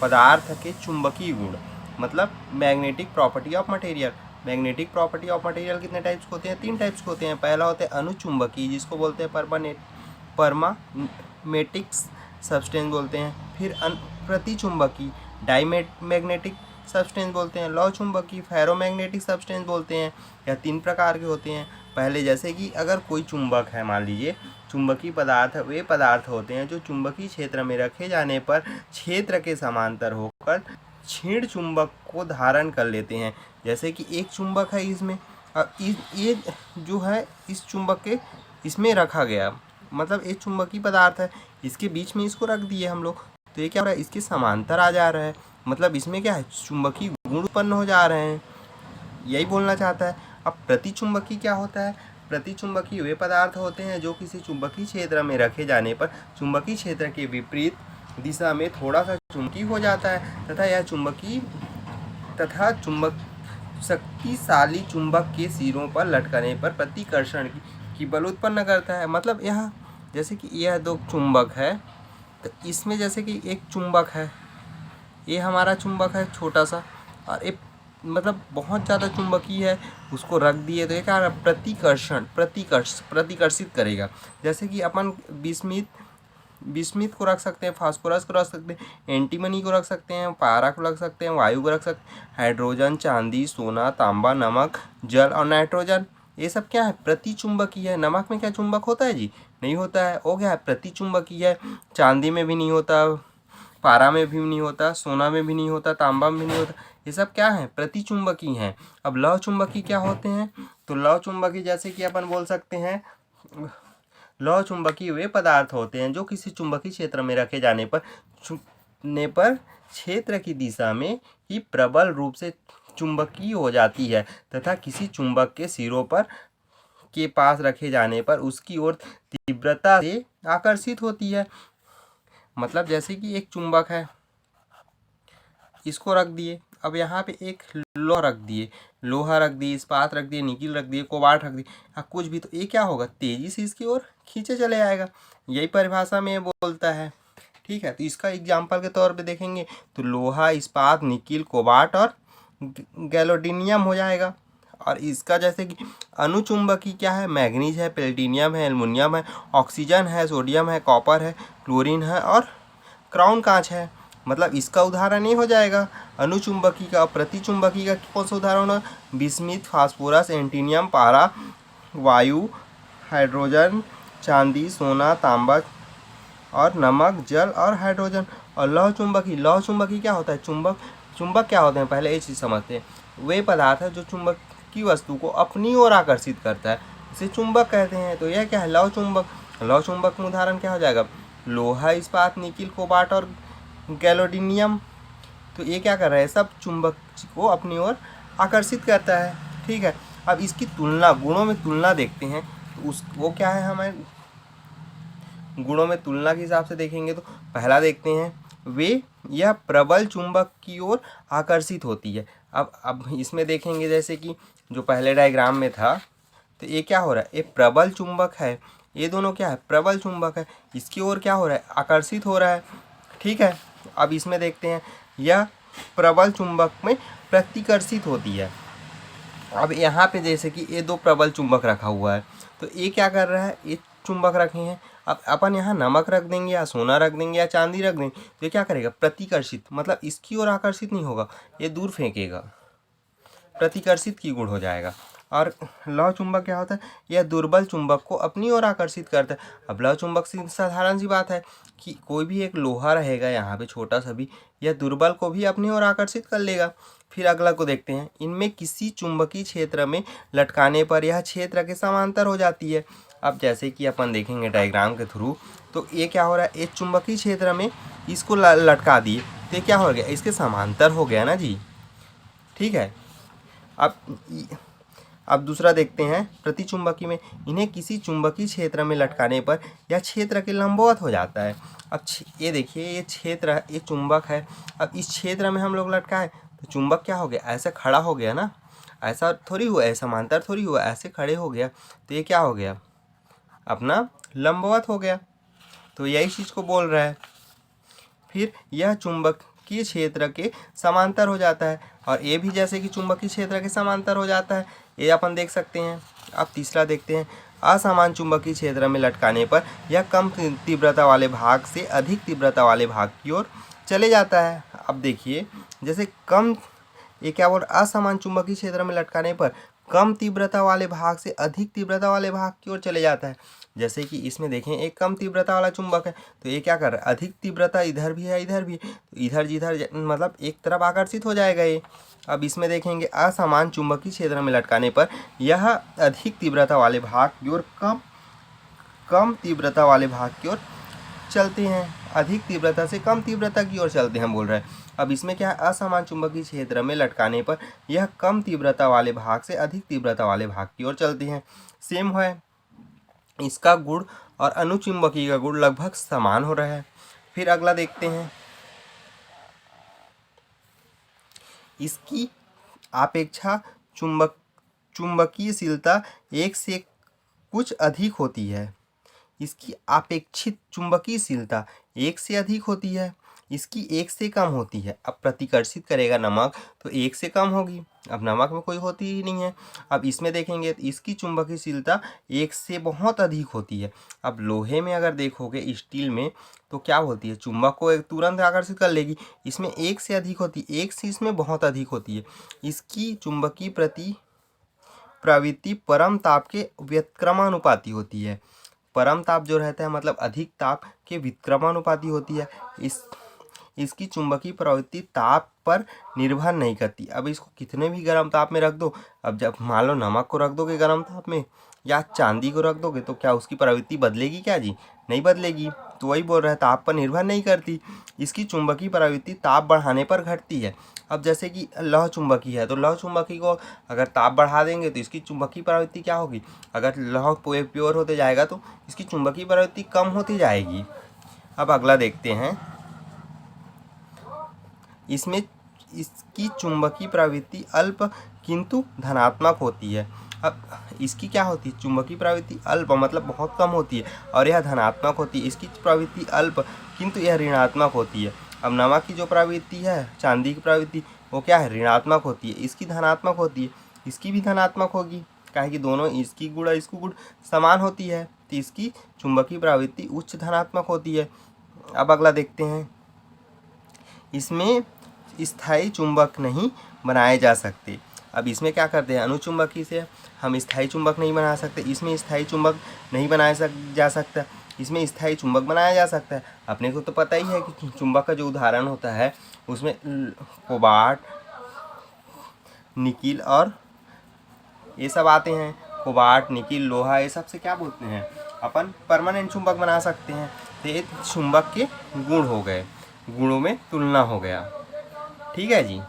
पदार्थ के चुंबकीय गुण, मतलब magnetic property of material. Magnetic property of material कितने टाइप्स होते हैं? 3 टाइप्स होते हैं। पहला होता है अनुचुंबकीय, जिसको बोलते हैं परमामेटिक सब्सटेंस बोलते हैं। फिर प्रतिचुंबकीय डाईमैग्नेटिक सब्सटेंस बोलते हैं। लौ चुंबकीय फेरोमैग्नेटिक सब्सटेंस बोलते हैं। यह 3 प्रकार के होते हैं। पहले जैसे कि अगर कोई चुंबक है, मान लीजिए चुंबकीय पदार्थ है, वे पदार्थ होते हैं जो चुंबकीय क्षेत्र में रखे जाने पर क्षेत्र के समांतर होकर क्षीण चुंबक को धारण कर लेते हैं। जैसे कि एक चुंबक है इसमें, अब ये जो है इस चुंबक के इसमें रखा गया, मतलब एक चुंबकीय पदार्थ है, इसके बीच में इसको रख दिए हम लोग, तो ये क्या हो रहा है? इसके समांतर आ जा रहा है, मतलब इसमें क्या है? चुंबकीय गुण उत्पन्न हो जा रहे हैं, यही बोलना चाहता है। अब प्रतिचुंबकीय क्या होता है? प्रतिचुंबकीय वे पदार्थ होते हैं जो किसी चुंबकीय क्षेत्र में रखे जाने पर चुंबकीय क्षेत्र के विपरीत दिशा में थोड़ा सा चुंबकीय हो जाता है तथा चुंबक शक्तिशाली चुंबक के सिरों पर लटकने पर प्रतिकर्षण की बल उत्पन्न करता है। मतलब यह जैसे कि यह 2 चुंबक है, तो इसमें जैसे कि एक चुंबक है, ये हमारा चुंबक है छोटा सा, और एक मतलब बहुत ज़्यादा चुंबकीय है, उसको रख दिए तो ये क्या प्रतिकर्षित करेगा। जैसे कि अपन बिस्मिथ को रख सकते हैं, फास्फोरस को रख सकते हैं, एंटीमनी को रख सकते हैं, पारा को रख सकते हैं, वायु को रख सकते हैं, हाइड्रोजन, चांदी, सोना, तांबा, नमक, जल और नाइट्रोजन, ये सब क्या है? प्रतिचुंबकीय है। नमक में क्या चुंबक होता है जी? नहीं होता है, वो क्या है? प्रतिचुंबकीय है। चांदी में भी नहीं होता, पारा में भी नहीं होता, सोना में भी नहीं होता, तांबा में भी नहीं होता, ये सब क्या है? प्रतिचुंबकीय हैं। अब लौ चुंबकीय क्या होते हैं? तो लौ चुंबकीय जैसे कि अपन बोल सकते हैं, लौ चुंबकीय वे पदार्थ होते हैं जो किसी चुंबकीय क्षेत्र में रखे जाने पर क्षेत्र की दिशा में ही प्रबल रूप से चुंबकीय हो जाती है तथा किसी चुंबक के सिरों पर के पास रखे जाने पर उसकी ओर तीव्रता से आकर्षित होती है। मतलब जैसे कि एक चुंबक है, इसको रख दिए, अब यहाँ पे एक लोहा रख दिए, इस्पात रख दिए, निकिल रख दिए, कोबाल्ट रख दिए, कुछ भी, तो ये क्या होगा? तेजी से इसकी ओर खींचे चले आएगा। यही परिभाषा में बोलता है। ठीक है, तो इसका एग्जाम्पल के तौर पे देखेंगे तो लोहा, इस्पात, निकिल, कोबाल्ट और गैलोडीनियम हो जाएगा। और इसका जैसे कि अनुचुंबकीय क्या है? मैग्नीज है, प्लेटिनियम है, एल्युमिनियम है, ऑक्सीजन है, सोडियम है, कॉपर है, क्लोरीन है और क्राउन कांच है। मतलब इसका उदाहरण ये हो जाएगा अनुचुंबकीय का। प्रतिचुंबकीय का कौन सा उदाहरण है? बिस्मिथ, फास्फोरस, एंटीनियम, पारा, वायु, हाइड्रोजन, चांदी, सोना, तांबा और नमक, जल और हाइड्रोजन। और लौह चुंबकीय क्या होता है? चुंबक क्या होते हैं? पहले ये चीज़ समझते हैं। वे पदार्थ है जो चुंबक की वस्तु को अपनी ओर आकर्षित करता है, इसे चुंबक कहते हैं। तो यह क्या है? लौह चुंबक में उदाहरण क्या हो जाएगा? लोहा, इस्पात, निकिल, कोबाल्ट और गैलोडीनियम। तो ये क्या कर रहा है? सब चुंबक को अपनी ओर आकर्षित करता है। ठीक है, अब इसकी तुलना, गुणों में तुलना देखते हैं। तो वो क्या है? हमें गुणों में तुलना के हिसाब से देखेंगे तो पहला देखते हैं, यह प्रबल चुंबक की ओर आकर्षित होती है। अब इसमें देखेंगे जैसे कि जो पहले डायग्राम में था, तो ये क्या हो रहा है? ये प्रबल चुंबक है, ये दोनों क्या है? प्रबल चुंबक है, इसकी ओर क्या हो रहा है? आकर्षित हो रहा है। ठीक है, अब इसमें देखते हैं, यह प्रबल चुंबक में प्रतिकर्षित होती है। अब यहाँ पे जैसे कि ये 2 प्रबल चुंबक रखा हुआ है, तो ये क्या कर रहा है? ये चुंबक रखे हैं। अब अपन यहाँ नमक रख देंगे या सोना रख देंगे या चांदी रख देंगे, तो ये क्या करेगा? प्रतिकर्षित, मतलब इसकी ओर आकर्षित नहीं होगा, ये दूर फेंकेगा, प्रतिकर्षित की गुण हो जाएगा। और लौह चुंबक क्या होता है? यह दुर्बल चुंबक को अपनी ओर आकर्षित करता है। अब लौह चुंबक से साधारण सी बात है कि कोई भी एक लोहा रहेगा यहाँ पे छोटा सा भी, यह दुर्बल को भी अपनी ओर आकर्षित कर लेगा। फिर अगला को देखते हैं, इनमें किसी चुंबकीय क्षेत्र में लटकाने पर यह क्षेत्र के समांतर हो जाती है। अब जैसे कि अपन देखेंगे डायग्राम के थ्रू, तो ये क्या हो रहा है? एक चुंबकीय क्षेत्र में इसको लटका दिए, तो ये क्या हो गया? इसके समांतर हो गया ना जी। ठीक है, अब दूसरा देखते हैं, प्रतिचुंबकीय में इन्हें किसी चुंबकीय क्षेत्र में लटकाने पर यह क्षेत्र के लंबवत हो जाता है। अब ये देखिए, ये क्षेत्र है, ये चुंबक है। अब इस क्षेत्र में हम लोग लटकाए तो चुंबक क्या हो गया? ऐसे खड़ा हो गया ना, ऐसा थोड़ी हुआ, ऐसा समांतर थोड़ी हुआ, ऐसे खड़े हो गया, तो ये क्या हो गया? अपना लंबवत हो गया। तो यही चीज़ को बोल रहा है। फिर यह चुंबक चुंबकीय क्षेत्र के समांतर हो जाता है, और ए भी जैसे कि चुंबकीय क्षेत्र के समांतर हो जाता है, ये अपन देख सकते हैं। अब तीसरा देखते हैं, असमान चुंबकीय क्षेत्र में लटकाने पर यह कम तीव्रता वाले भाग से अधिक तीव्रता वाले भाग की ओर चले जाता है। अब देखिए, जैसे कम, ये क्या बोल, असमान चुंबकीय क्षेत्र में लटकाने पर कम तीव्रता वाले भाग से अधिक तीव्रता वाले भाग की ओर चले जाता है। जैसे कि इसमें देखें, एक कम तीव्रता वाला चुंबक है, तो ये क्या कर रहा है, अधिक तीव्रता इधर भी है इधर भी, तो इधर जिधर मतलब एक तरफ आकर्षित हो जाएगा ये। अब इसमें देखेंगे, असमान चुंबकीय क्षेत्र में लटकाने पर यह अधिक तीव्रता वाले भाग की ओर कम तीव्रता वाले भाग की ओर चलते हैं, अधिक तीव्रता से कम तीव्रता की ओर चलते हैं बोल रहे हैं। अब इसमें क्या है, असमान चुंबकीय क्षेत्र में लटकाने पर यह कम तीव्रता वाले भाग से अधिक तीव्रता वाले भाग की ओर चलते हैं। सेम है, इसका गुण और अनुचुंबकीय का गुण लगभग समान हो रहा है। फिर अगला देखते हैं, इसकी आपेक्षा चुंबकीयशीलता एक से कुछ अधिक होती है। इसकी अपेक्षित चुंबकीयशीलता एक से अधिक होती है, इसकी एक से कम होती है। अब प्रतिकर्षित करेगा नमक तो एक से कम होगी, अब नमक में कोई होती ही नहीं है। अब इसमें देखेंगे तो इसकी चुंबकीयशीलता एक से बहुत अधिक होती है। अब लोहे में अगर देखोगे, स्टील में, तो क्या होती है, चुंबक को एक तुरंत आकर्षित कर लेगी, इसमें एक से अधिक होती है, एक से इसमें बहुत अधिक होती है। इसकी चुंबकीय प्रवृत्ति परम ताप के व्युत्क्रमानुपाती होती है। परम ताप जो रहता है मतलब अधिक ताप के व्युत्क्रमानुपाती होती है। इसकी चुंबकीय प्रवृत्ति ताप पर निर्भर नहीं करती। अब इसको कितने भी गर्म ताप में रख दो, अब जब मान लो नमक को रख दोगे गर्म ताप में या चांदी को रख दोगे, तो क्या उसकी प्रवृत्ति बदलेगी क्या जी, नहीं बदलेगी। तो वही बोल रहा है, ताप पर निर्भर नहीं करती। इसकी चुंबकीय प्रवृत्ति ताप बढ़ाने पर घटती है। अब जैसे कि लौह चुंबकी है, तो लौह चुंबकी को अगर ताप बढ़ा देंगे तो इसकी चुंबकीय प्रवृत्ति क्या होगी, अगर लौह प्योर होते जाएगा तो इसकी चुंबकीय प्रवृत्ति कम होती जाएगी। अब अगला देखते हैं, इसमें इसकी चुंबकीय प्रवृत्ति अल्प किंतु धनात्मक होती है। अब इसकी क्या होती है, चुंबकीय प्रवृत्ति अल्प मतलब बहुत कम होती है, और यह धनात्मक होती है। इसकी प्रवृत्ति अल्प किंतु यह ऋणात्मक होती है। अब नमक की जो प्रवृत्ति है, चांदी की प्रवृत्ति, वो क्या है, ऋणात्मक होती है, इसकी धनात्मक होती है, इसकी भी धनात्मक होगी, काहे कि दोनों इसकी गुण और इसकी गुण समान होती है, तो इसकी चुंबकीय प्रवृत्ति उच्च धनात्मक होती है। अब अगला देखते हैं, इसमें स्थायी चुंबक नहीं बनाए जा सकते। अब इसमें क्या करते हैं, अनुचुंबकी से हम स्थायी चुंबक नहीं बना सकते, इसमें स्थायी चुंबक नहीं बनाया जा सकता, इसमें स्थायी चुंबक बनाया जा सकता है। अपने को तो पता ही है कि चुंबक का जो उदाहरण होता है उसमें कोबाल्ट, निकिल और ये सब आते हैं। कोबाल्ट, निकिल, लोहा, ये सब से क्या बोलते हैं, अपन परमानेंट चुंबक बना सकते हैं। तो ये चुंबक के गुण हो गए, गुणों में तुलना हो गया। ठीक है जी।